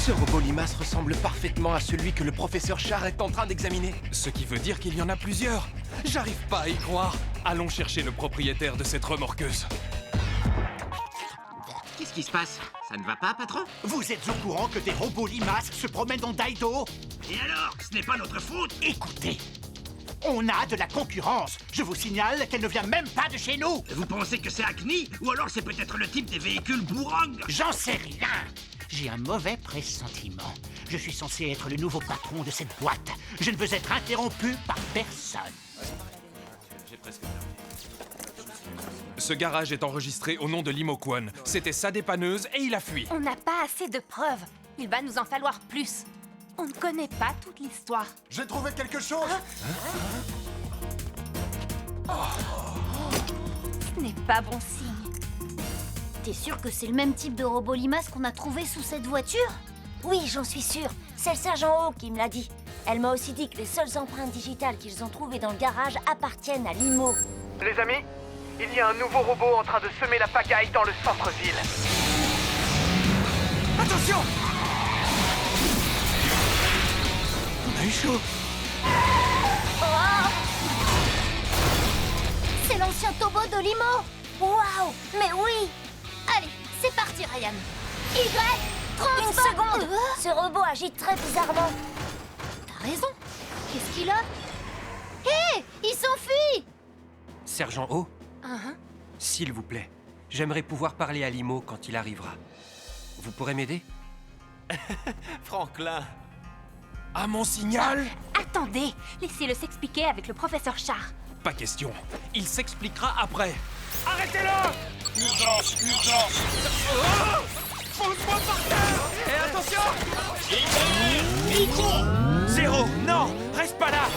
Ce robot limace ressemble parfaitement à celui que le professeur Char est en train d'examiner. Ce qui veut dire qu'il y en a plusieurs. J'arrive pas à y croire. Allons chercher le propriétaire de cette remorqueuse. Qu'est-ce qui se passe? Ça ne va pas, patron? Vous êtes au courant que des robots limaces se promènent dans Daido? Et alors? Ce n'est pas notre faute! Écoutez, on a de la concurrence. Je vous signale qu'elle ne vient même pas de chez nous. Vous pensez que c'est Acme? Ou alors c'est peut-être le type des véhicules Bourang? J'en sais rien. J'ai un mauvais pressentiment. Je suis censé être le nouveau patron de cette boîte. Je ne veux être interrompu par personne. Ce garage est enregistré au nom de Limo Kwon. C'était sa dépanneuse et il a fui. On n'a pas assez de preuves. Il va nous en falloir plus. On ne connaît pas toute l'histoire. J'ai trouvé quelque chose. Ce n'est pas bon signe. T'es sûr que c'est le même type de robot limace qu'on a trouvé sous cette voiture? Oui, j'en suis sûre. C'est le sergent O qui me l'a dit. Elle m'a aussi dit que les seules empreintes digitales qu'ils ont trouvées dans le garage appartiennent à Limo. Les amis, il y a un nouveau robot en train de semer la pagaille dans le centre-ville. Attention! On a eu chaud. Oh, c'est l'ancien Tobo de Limo. Waouh! Mais oui! Allez, c'est parti, Ryan. Y, transforme! Une seconde! Ce robot agit très bizarrement. T'as raison. Qu'est-ce qu'il a? Hé! Il s'enfuit! Sergent O, s'il vous plaît, j'aimerais pouvoir parler à Limo quand il arrivera. Vous pourrez m'aider? Franklin. À mon signal? Attendez, laissez-le s'expliquer avec le professeur Char. Pas question. Il s'expliquera après. Arrêtez-le! Urgence, urgence! Pose-moi par terre! Et attention! Zéro! Non! Reste pas là!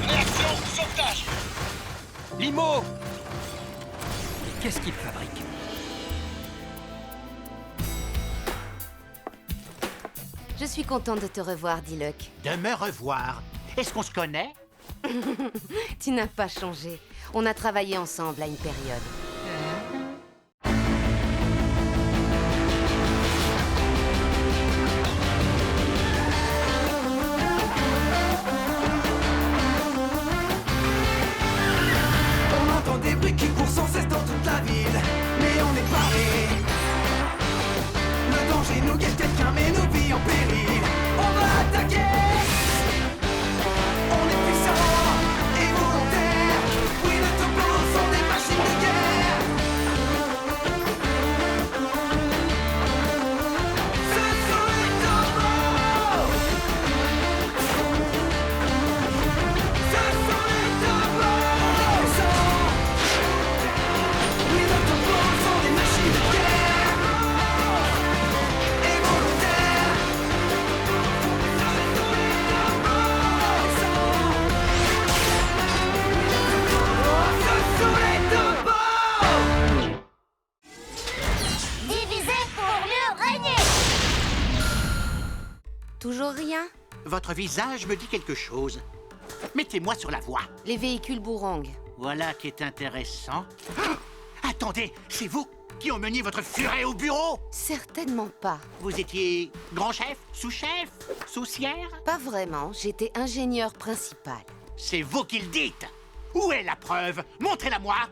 Réaction, sauvetage! Limo! Qu'est-ce qu'il fabrique? Je suis contente de te revoir, Diluc. De me revoir. Est-ce qu'on se connaît? Tu n'as pas changé. On a travaillé ensemble à une période. On entend des bruits qui courent sans cesse dans toute la ville. Mais on est paré. Le danger nous guette, quelqu'un met nos vies en péril. On va attaquer. On est puissants et volontaires. Oui, le topo sont des machines de guerre. Ce sont les topos. Ce sont les topos. Puissants. Oui, le topo sont des machines de guerre. Et volontaires. Ce sont les topos. Ce sont les topos. Divisé pour mieux régner. Toujours rien? Votre visage me dit quelque chose. Mettez-moi sur la voie. Les véhicules Bourang. Voilà qui est intéressant. Ah, attendez, c'est vous qui emmeniez votre furet au bureau? Certainement pas. Vous étiez grand chef, sous-chef, saucière? Pas vraiment. J'étais ingénieur principal. C'est vous qui le dites. Où est la preuve? Montrez-la-moi.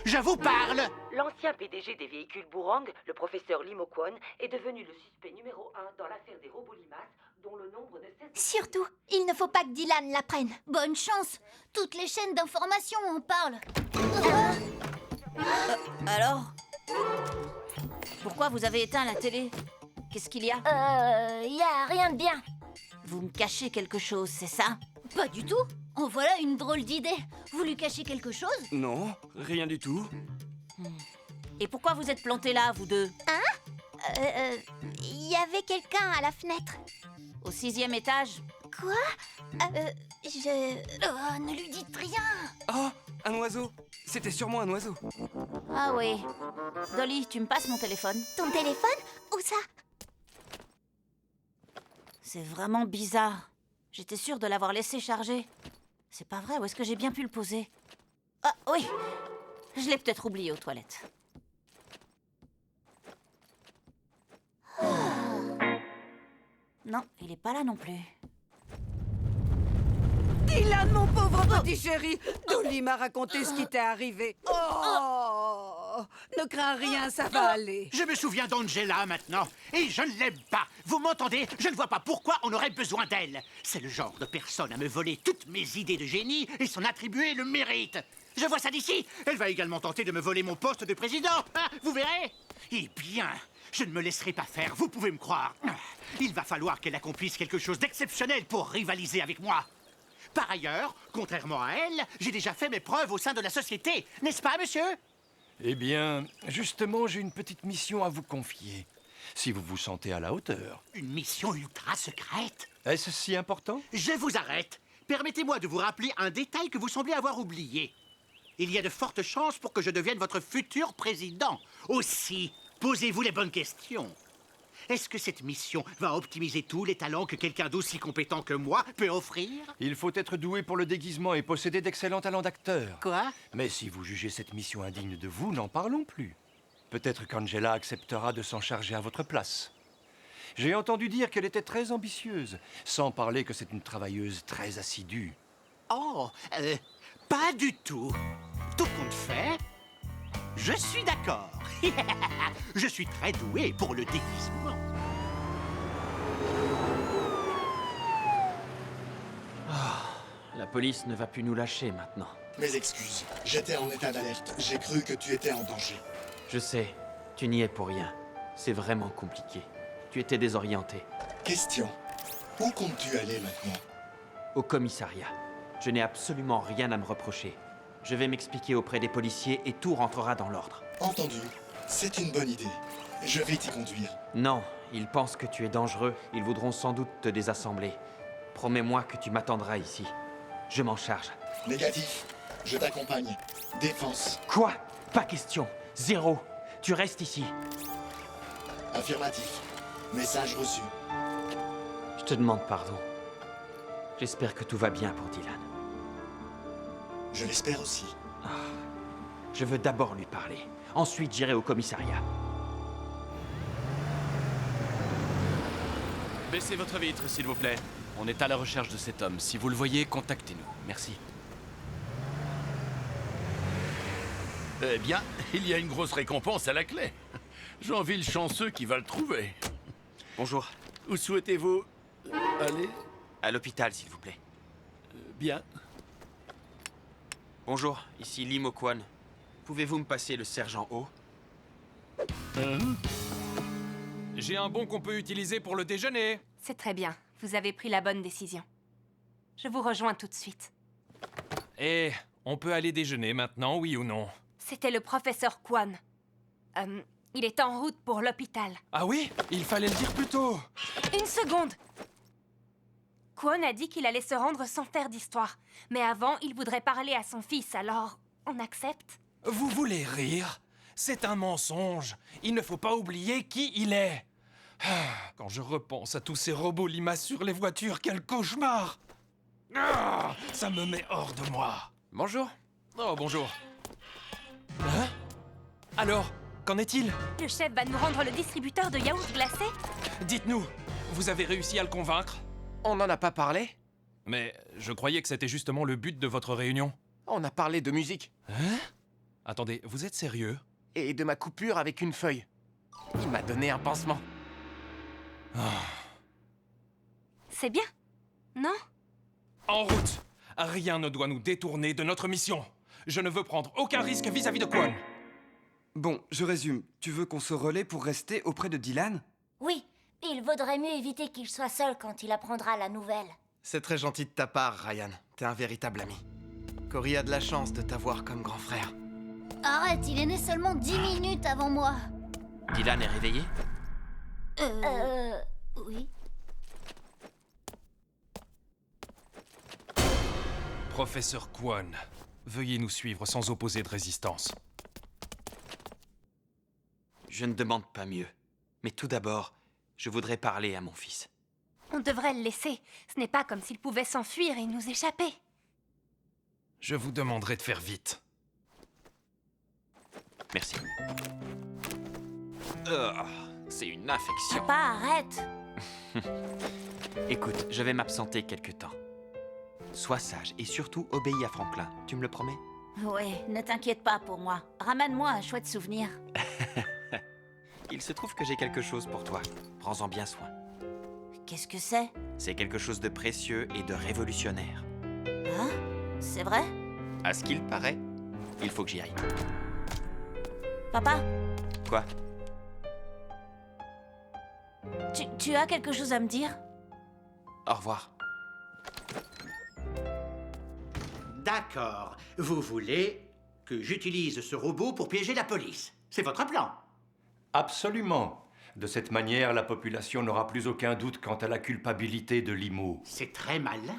Je vous parle. L'ancien PDG des véhicules Bourang, le professeur Limo Kwon, est devenu le suspect numéro 1 dans l'affaire des robots limaces, dont le nombre de 16... Surtout, il ne faut pas que Dylan l'apprenne. Bonne chance. Toutes les chaînes d'information en parlent. Alors? Pourquoi vous avez éteint la télé? Qu'est-ce qu'il y a? Y a rien de bien. Vous me cachez quelque chose, c'est ça? Pas du tout. En voilà une drôle d'idée. Vous lui cachez quelque chose? Non, rien du tout. Et pourquoi vous êtes plantés là, vous deux? Il y avait quelqu'un à la fenêtre. Au 6e étage? Quoi? Oh, ne lui dites rien. Oh, un oiseau. C'était sûrement un oiseau. Ah oui. Dolly, tu me passes mon téléphone? Ton téléphone? Où ça? C'est vraiment bizarre. J'étais sûre de l'avoir laissé charger. C'est pas vrai, où est-ce que j'ai bien pu le poser? Ah oui, je l'ai peut-être oublié aux toilettes. Non, il est pas là non plus. Dylan, mon pauvre petit chéri, Dolly m'a raconté ce qui t'est arrivé. Oh, ne crains rien, ça va aller. Je me souviens d'Angela maintenant, et je ne l'aime pas. Vous m'entendez? Je ne vois pas pourquoi on aurait besoin d'elle. C'est le genre de personne à me voler toutes mes idées de génie et s'en attribuer le mérite. Je vois ça d'ici. Elle va également tenter de me voler mon poste de président. Ah, vous verrez? Eh bien, je ne me laisserai pas faire, vous pouvez me croire. Il va falloir qu'elle accomplisse quelque chose d'exceptionnel pour rivaliser avec moi. Par ailleurs, contrairement à elle, j'ai déjà fait mes preuves au sein de la société. N'est-ce pas, monsieur? Eh bien, justement, j'ai une petite mission à vous confier. Si vous vous sentez à la hauteur. Une mission ultra secrète? Est-ce si important? Je vous arrête. Permettez-moi de vous rappeler un détail que vous semblez avoir oublié. Il y a de fortes chances pour que je devienne votre futur président. Aussi, posez-vous les bonnes questions. Est-ce que cette mission va optimiser tous les talents que quelqu'un d'aussi compétent que moi peut offrir? Il faut être doué pour le déguisement et posséder d'excellents talents d'acteur. Quoi? Mais si vous jugez cette mission indigne de vous, n'en parlons plus. Peut-être qu'Angela acceptera de s'en charger à votre place. J'ai entendu dire qu'elle était très ambitieuse, sans parler que c'est une travailleuse très assidue. Oh, pas du tout. Tout compte fait, je suis d'accord. Je suis très doué pour le déguisement. La police ne va plus nous lâcher maintenant. Mes excuses, j'étais en état d'alerte. J'ai cru que tu étais en danger. Je sais, tu n'y es pour rien. C'est vraiment compliqué. Tu étais désorienté. Question. Où comptes-tu aller maintenant? Au commissariat. Je n'ai absolument rien à me reprocher. Je vais m'expliquer auprès des policiers et tout rentrera dans l'ordre. Entendu. C'est une bonne idée. Je vais t'y conduire. Non, ils pensent que tu es dangereux. Ils voudront sans doute te désassembler. Promets-moi que tu m'attendras ici. Je m'en charge. Négatif. Je t'accompagne. Défense. Quoi? Pas question. Zéro. Tu restes ici. Affirmatif. Message reçu. Je te demande pardon. J'espère que tout va bien pour Dylan. Je l'espère aussi. Je veux d'abord lui parler. Ensuite, j'irai au commissariat. Baissez votre vitre, s'il vous plaît. On est à la recherche de cet homme. Si vous le voyez, contactez-nous. Merci. Eh bien, il y a une grosse récompense à la clé. J'envie le chanceux qui va le trouver. Bonjour. Où souhaitez-vous aller? À l'hôpital, s'il vous plaît. Bien. Bonjour, ici Limo Kwon. Pouvez-vous me passer le sergent O? J'ai un bon qu'on peut utiliser pour le déjeuner. C'est très bien. Vous avez pris la bonne décision. Je vous rejoins tout de suite. Et on peut aller déjeuner maintenant, oui ou non? C'était le professeur Kwon. Il est en route pour l'hôpital. Ah oui? Il fallait le dire plus tôt. Une seconde! Kwon a dit qu'il allait se rendre sans faire d'histoire. Mais avant, il voudrait parler à son fils, alors on accepte? Vous voulez rire? C'est un mensonge. Il ne faut pas oublier qui il est. Quand je repense à tous ces robots limaces sur les voitures, quel cauchemar! Ça me met hors de moi. Bonjour. Oh, bonjour. Hein? Alors, qu'en est-il? Le chef va nous rendre le distributeur de yaourt glacé? Dites-nous, vous avez réussi à le convaincre? On n'en a pas parlé? Mais je croyais que c'était justement le but de votre réunion. On a parlé de musique. Hein? Attendez, vous êtes sérieux? Et de ma coupure avec une feuille. Il m'a donné un pansement. C'est bien, non? En route! Rien ne doit nous détourner de notre mission. Je ne veux prendre aucun risque vis-à-vis de Kwon. Bon, je résume. Tu veux qu'on se relaie pour rester auprès de Dylan? Oui, il vaudrait mieux éviter qu'il soit seul quand il apprendra la nouvelle. C'est très gentil de ta part, Ryan. T'es un véritable ami. Cory a de la chance de t'avoir comme grand frère. Arrête, il est né seulement 10 minutes avant moi. Dylan est réveillé? Oui. Professeur Kwon, veuillez nous suivre sans opposer de résistance. Je ne demande pas mieux. Mais tout d'abord, je voudrais parler à mon fils. On devrait le laisser. Ce n'est pas comme s'il pouvait s'enfuir et nous échapper. Je vous demanderai de faire vite. Merci. C'est une infection. Papa, arrête. Écoute, je vais m'absenter quelque temps. Sois sage et surtout obéis à Franklin. Tu me le promets? Ouais, ne t'inquiète pas pour moi. Ramène-moi un chouette souvenir. Il se trouve que j'ai quelque chose pour toi. Prends-en bien soin. Qu'est-ce que c'est? C'est quelque chose de précieux et de révolutionnaire. Hein? C'est vrai? À ce qu'il paraît, il faut que j'y aille. Papa, Quoi? tu as quelque chose à me dire? Au revoir. D'accord. Vous voulez que j'utilise ce robot pour piéger la police? C'est votre plan? Absolument. De cette manière, la population n'aura plus aucun doute quant à la culpabilité de Limo. C'est très malin.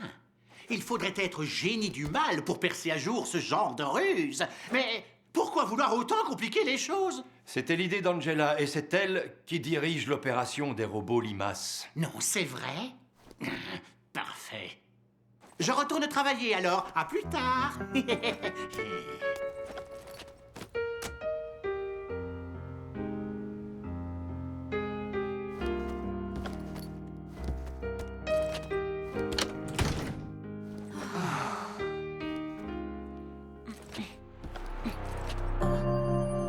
Il faudrait être génie du mal pour percer à jour ce genre de ruse. Mais pourquoi vouloir autant compliquer les choses? C'était l'idée d'Angela et c'est elle qui dirige l'opération des robots limaces. Non, c'est vrai? Parfait. Je retourne travailler alors. À plus tard.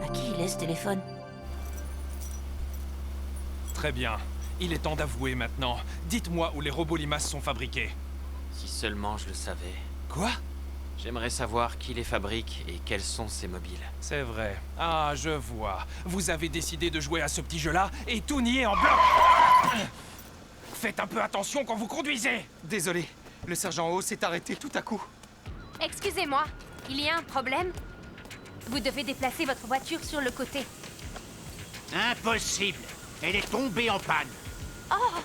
À qui il est ce téléphone? Très bien. Il est temps d'avouer maintenant. Dites-moi où les robots limaces sont fabriqués. Si seulement je le savais. Quoi? J'aimerais savoir qui les fabrique et quels sont ces mobiles. C'est vrai. Ah, je vois. Vous avez décidé de jouer à ce petit jeu-là et tout nier en bloc. Faites un peu attention quand vous conduisez. Désolé, le sergent O s'est arrêté tout à coup. Excusez-moi, il y a un problème? Vous devez déplacer votre voiture sur le côté. Impossible. Elle est tombée en panne. Oh!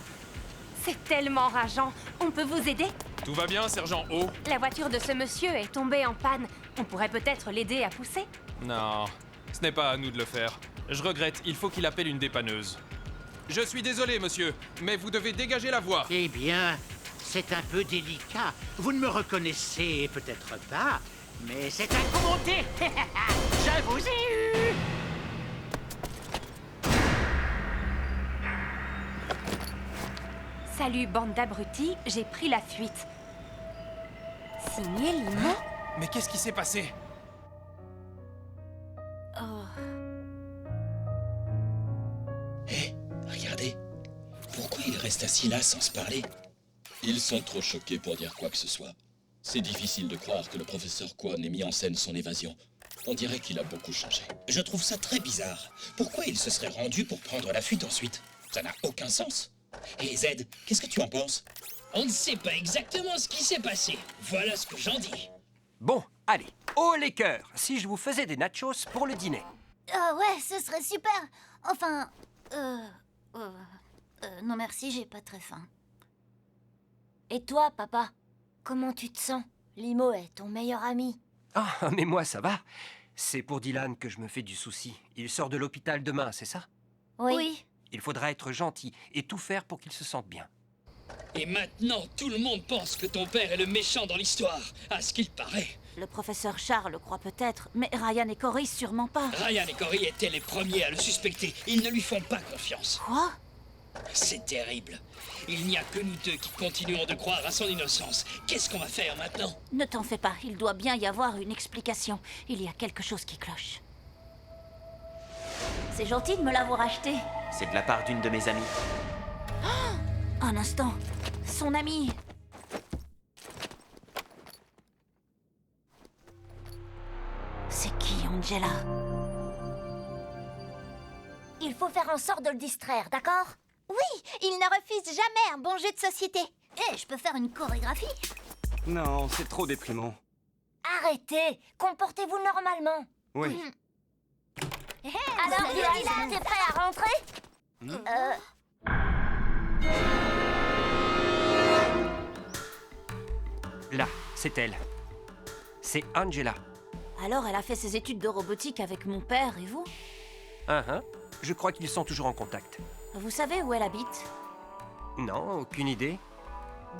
C'est tellement rageant. On peut vous aider? Tout va bien, sergent O? La voiture de ce monsieur est tombée en panne. On pourrait peut-être l'aider à pousser? Non, ce n'est pas à nous de le faire. Je regrette, il faut qu'il appelle une dépanneuse. Je suis désolé, monsieur, mais vous devez dégager la voie. Eh bien, c'est un peu délicat. Vous ne me reconnaissez peut-être pas, mais c'est un commenté. Je vous ai eu. Salut, bande d'abrutis, j'ai pris la fuite. Signé Limo? Mais qu'est-ce qui s'est passé? Oh. Hé, regardez. Pourquoi ils restent assis là sans se parler? Ils sont trop choqués pour dire quoi que ce soit. C'est difficile de croire que le professeur Kwon ait mis en scène son évasion. On dirait qu'il a beaucoup changé. Je trouve ça très bizarre. Pourquoi il se serait rendu pour prendre la fuite ensuite? Ça n'a aucun sens. Et Z, qu'est-ce que tu en penses? On ne sait pas exactement ce qui s'est passé. Voilà ce que j'en dis. Bon, allez, haut les cœurs, si je vous faisais des nachos pour le dîner. Ah ouais, ce serait super. Enfin, non merci, j'ai pas très faim. Et toi, papa, comment tu te sens? Limo est ton meilleur ami. Ah, mais moi ça va. C'est pour Dylan que je me fais du souci. Il sort de l'hôpital demain, c'est ça? Oui. Il faudra être gentil et tout faire pour qu'il se sente bien. Et maintenant, tout le monde pense que ton père est le méchant dans l'histoire, à ce qu'il paraît. Le professeur Charles le croit peut-être, mais Ryan et Cory sûrement pas. Ryan et Cory étaient les premiers à le suspecter. Ils ne lui font pas confiance. Quoi? C'est terrible. Il n'y a que nous deux qui continuons de croire à son innocence. Qu'est-ce qu'on va faire maintenant? Ne t'en fais pas, il doit bien y avoir une explication. Il y a quelque chose qui cloche. C'est gentil de me l'avoir acheté. C'est de la part d'une de mes amies. Oh, un instant. Son ami. C'est qui, Angela? Il faut faire en sorte de le distraire, d'accord? Oui, il ne refuse jamais un bon jeu de société. Et je peux faire une chorégraphie? Non, c'est trop déprimant. Arrêtez, comportez-vous normalement. Oui. Alors, Dylan, t'es prêt à rentrer? Là, c'est elle. C'est Angela. Alors, elle a fait ses études de robotique avec mon père et vous? Je crois qu'ils sont toujours en contact. Vous savez où elle habite? Non, aucune idée.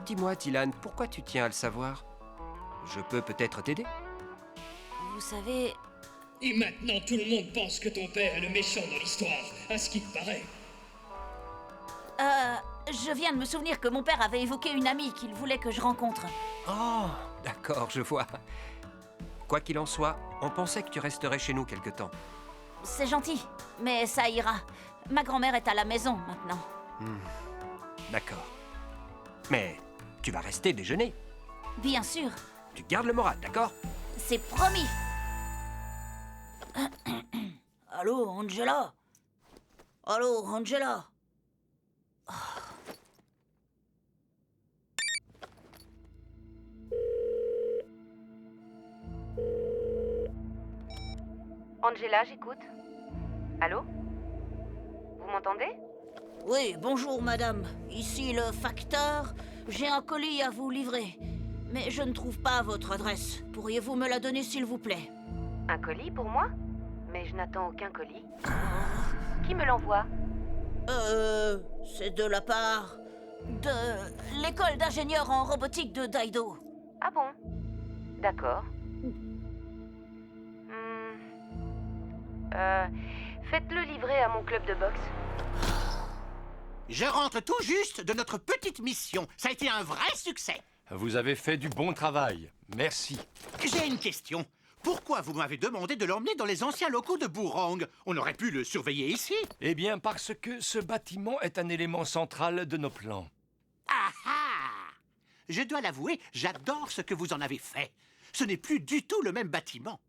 Dis-moi, Dylan, pourquoi tu tiens à le savoir? Je peux peut-être t'aider? Vous savez... Et maintenant, tout le monde pense que ton père est le méchant dans l'histoire, à ce qu'il paraît. Je viens de me souvenir que mon père avait évoqué une amie qu'il voulait que je rencontre. Oh, d'accord, je vois. Quoi qu'il en soit, on pensait que tu resterais chez nous quelque temps. C'est gentil, mais ça ira. Ma grand-mère est à la maison maintenant. D'accord. Mais tu vas rester déjeuner. Bien sûr, Tu gardes le moral, d'accord? c'est promis. Allô, Angela? Allô, Angela? Angela, j'écoute. Allô? Vous m'entendez? Oui, bonjour madame. Ici le facteur. J'ai un colis à vous livrer. Mais je ne trouve pas votre adresse. Pourriez-vous me la donner s'il vous plaît? Un colis pour moi? Mais je n'attends aucun colis. Qui me l'envoie? C'est de la part de l'école d'ingénieurs en robotique de Daido. Ah bon? D'accord. Faites-le livrer à mon club de boxe. Je rentre tout juste de notre petite mission. Ça a été un vrai succès. Vous avez fait du bon travail. Merci. J'ai une question. Pourquoi vous m'avez demandé de l'emmener dans les anciens locaux de Bourang? On aurait pu le surveiller ici. Eh bien, parce que ce bâtiment est un élément central de nos plans. Ah ah! Je dois l'avouer, j'adore ce que vous en avez fait. Ce n'est plus du tout le même bâtiment.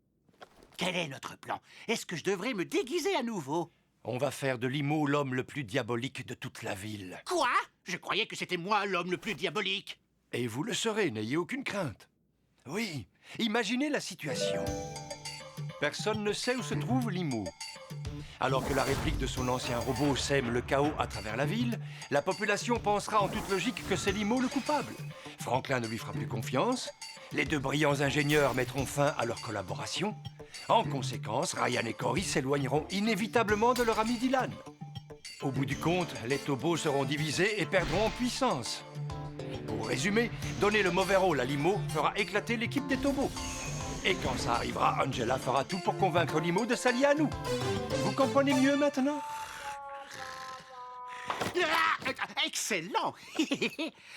Quel est notre plan? Est-ce que je devrais me déguiser à nouveau? On va faire de Limo l'homme le plus diabolique de toute la ville. Quoi? Je croyais que c'était moi l'homme le plus diabolique. Et vous le serez, n'ayez aucune crainte. Oui, imaginez la situation. Personne ne sait où se trouve Limo. Alors que la réplique de son ancien robot sème le chaos à travers la ville, la population pensera en toute logique que c'est Limo le coupable. Franklin ne lui fera plus confiance, les deux brillants ingénieurs mettront fin à leur collaboration. En conséquence, Ryan et Cory s'éloigneront inévitablement de leur ami Dylan. Au bout du compte, les Tobos seront divisés et perdront en puissance. Pour résumer, donner le mauvais rôle à Limo fera éclater l'équipe des Tobos. Et quand ça arrivera, Angela fera tout pour convaincre Limo de s'allier à nous. Vous comprenez mieux maintenant? Ah, excellent!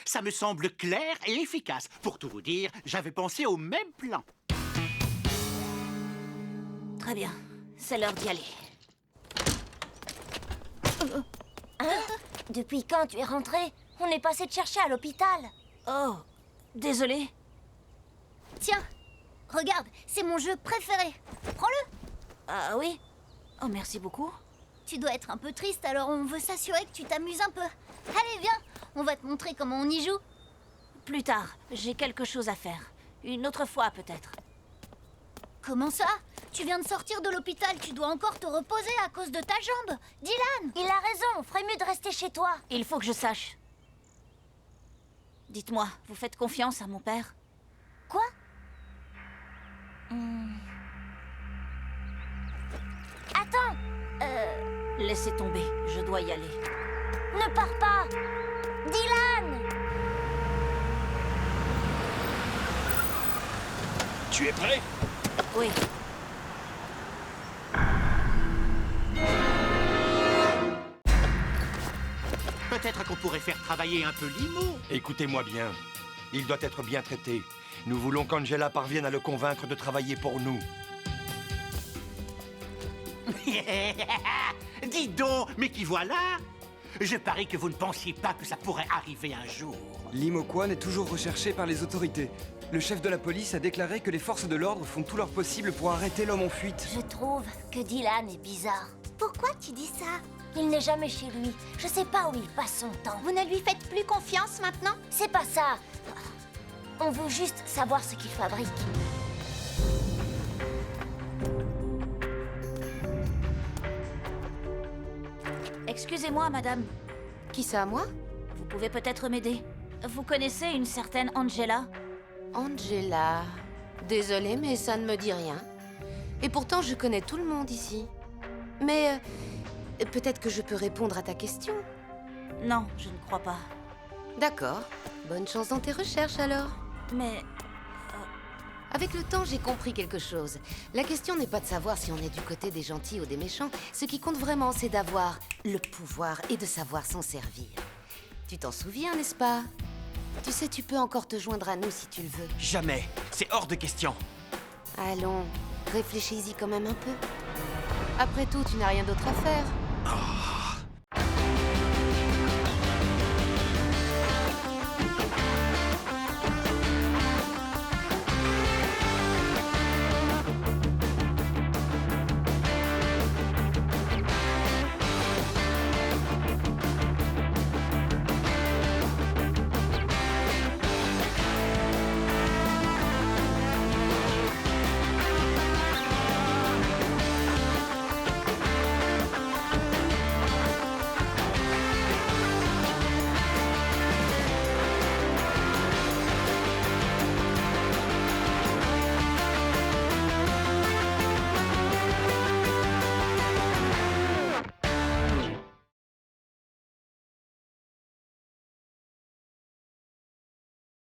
Ça me semble clair et efficace. Pour tout vous dire, j'avais pensé au même plan. Très bien, c'est l'heure d'y aller. Hein? Depuis quand tu es rentré? On est passé te chercher à l'hôpital. Oh, désolé. Tiens, regarde, c'est mon jeu préféré. Prends-le. Ah oui? Oh, merci beaucoup. Tu dois être un peu triste, alors on veut s'assurer que tu t'amuses un peu. Allez, viens, on va te montrer comment on y joue. Plus tard, j'ai quelque chose à faire. Une autre fois, peut-être. Comment ça? Tu viens de sortir de l'hôpital, tu dois encore te reposer à cause de ta jambe. Dylan! Il a raison, on ferait mieux de rester chez toi. Il faut que je sache. Dites-moi, vous faites confiance à mon père? Quoi? Attends! Laissez tomber, je dois y aller. Ne pars pas! Dylan! Tu es prêt? Oui. Peut-être qu'on pourrait faire travailler un peu Limo. Écoutez-moi bien. Il doit être bien traité. Nous voulons qu'Angela parvienne à le convaincre de travailler pour nous. Dis donc, mais qui voilà? Je parie que vous ne pensiez pas que ça pourrait arriver un jour. Limo Kwon est toujours recherché par les autorités. Le chef de la police a déclaré que les forces de l'ordre font tout leur possible pour arrêter l'homme en fuite. Je trouve que Dylan est bizarre. Pourquoi tu dis ça? Il n'est jamais chez lui. Je sais pas où il passe son temps. Vous ne lui faites plus confiance maintenant? C'est pas ça. On veut juste savoir ce qu'il fabrique. Excusez-moi, madame. Qui ça, moi? Vous pouvez peut-être m'aider. Vous connaissez une certaine Angela? Angela... Désolée, mais ça ne me dit rien. Et pourtant, je connais tout le monde ici. Mais... peut-être que je peux répondre à ta question. Non, je ne crois pas. D'accord. Bonne chance dans tes recherches, alors. Mais... Avec le temps, j'ai compris quelque chose. La question n'est pas de savoir si on est du côté des gentils ou des méchants. Ce qui compte vraiment, c'est d'avoir le pouvoir et de savoir s'en servir. Tu t'en souviens, n'est-ce pas? Tu sais, tu peux encore te joindre à nous si tu le veux. Jamais. C'est hors de question. Allons, réfléchis-y quand même un peu. Après tout, tu n'as rien d'autre à faire. Oh.